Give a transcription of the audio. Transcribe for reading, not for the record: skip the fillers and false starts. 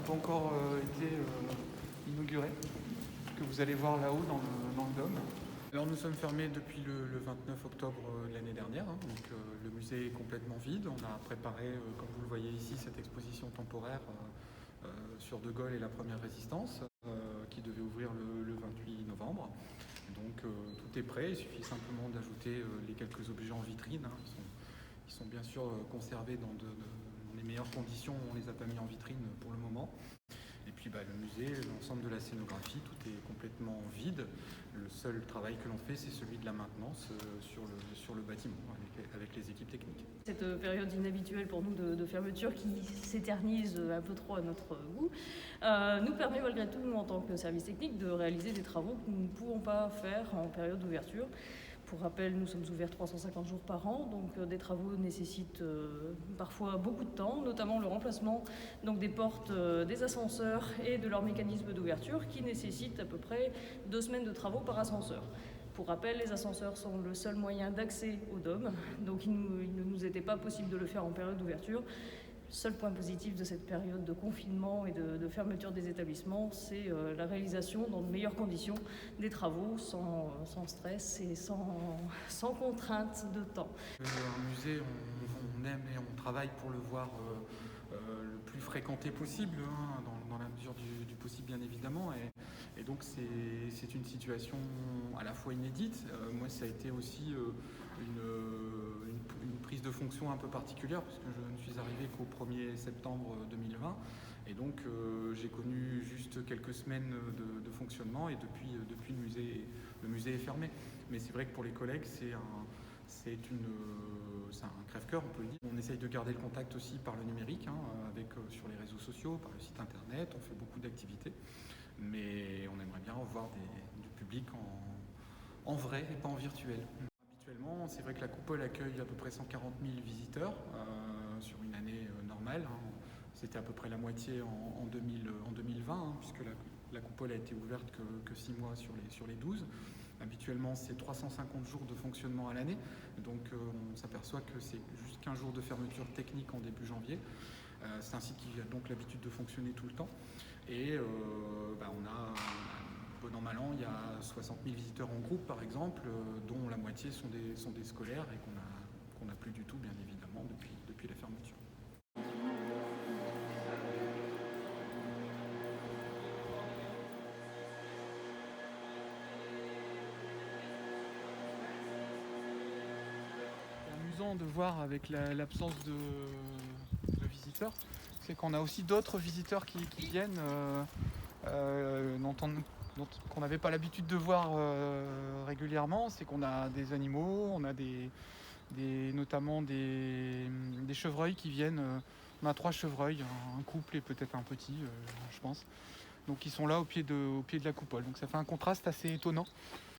pas encore été inauguré, que vous allez voir là-haut dans le dôme. Alors nous sommes fermés depuis le 29 octobre de l'année dernière, hein, donc le musée est complètement vide. On a préparé, comme vous le voyez ici, cette exposition temporaire sur De Gaulle et la première résistance, qui devait ouvrir le 28 novembre. Donc tout est prêt, il suffit simplement d'ajouter les quelques objets en vitrine, hein, qui sont bien sûr conservés dans les meilleures conditions. On ne les a pas mis en vitrine pour le moment. Et puis le musée, l'ensemble de la scénographie, tout est complètement vide. Le seul travail que l'on fait, c'est celui de la maintenance sur le bâtiment, avec les équipes techniques. Cette période inhabituelle pour nous de fermeture qui s'éternise un peu trop à notre goût, nous permet malgré tout, nous, en tant que service technique, de réaliser des travaux que nous ne pouvons pas faire en période d'ouverture. Pour rappel, nous sommes ouverts 350 jours par an, donc des travaux nécessitent parfois beaucoup de temps, notamment le remplacement donc, des portes des ascenseurs et de leur mécanisme d'ouverture qui nécessitent à peu près 2 semaines de travaux par ascenseur. Pour rappel, les ascenseurs sont le seul moyen d'accès au dôme, donc il ne nous était pas possible de le faire en période d'ouverture. Le seul point positif de cette période de confinement et de fermeture des établissements, c'est la réalisation dans de meilleures conditions des travaux sans stress et sans contrainte de temps. Un musée, on aime et on travaille pour le voir le plus fréquenté possible, hein, dans la mesure du possible bien évidemment. Et donc c'est une situation à la fois inédite. Moi ça a été aussi une prise de fonction un peu particulière puisque je ne suis arrivé qu'au 1er septembre 2020 et donc j'ai connu juste quelques semaines de fonctionnement et depuis le musée est fermé. Mais c'est vrai que pour les collègues c'est un crève-cœur, on peut le dire. On essaye de garder le contact aussi par le numérique, hein, sur les réseaux sociaux, par le site internet, on fait beaucoup d'activités. Mais on aimerait bien revoir du public en vrai et pas en virtuel. Habituellement, c'est vrai que la coupole accueille à peu près 140 000 visiteurs sur une année normale, hein. C'était à peu près la moitié en 2020, hein, puisque la coupole a été ouverte que 6 mois sur les 12. Habituellement, c'est 350 jours de fonctionnement à l'année, donc on s'aperçoit que c'est juste 15 jours de fermeture technique en début janvier. C'est un site qui a donc l'habitude de fonctionner tout le temps. Et on a, bon an mal an, il y a 60 000 visiteurs en groupe par exemple, dont la moitié sont des scolaires et qu'on n'a plus du tout bien évidemment depuis la fermeture. C'est amusant de voir avec l'absence de visiteurs, c'est qu'on a aussi d'autres visiteurs qui viennent qu'on n'avait pas l'habitude de voir régulièrement. C'est qu'on a des animaux, on a notamment des chevreuils qui viennent. On a 3 chevreuils, un couple et peut-être un petit, je pense. Donc ils sont là au pied de la coupole. Donc ça fait un contraste assez étonnant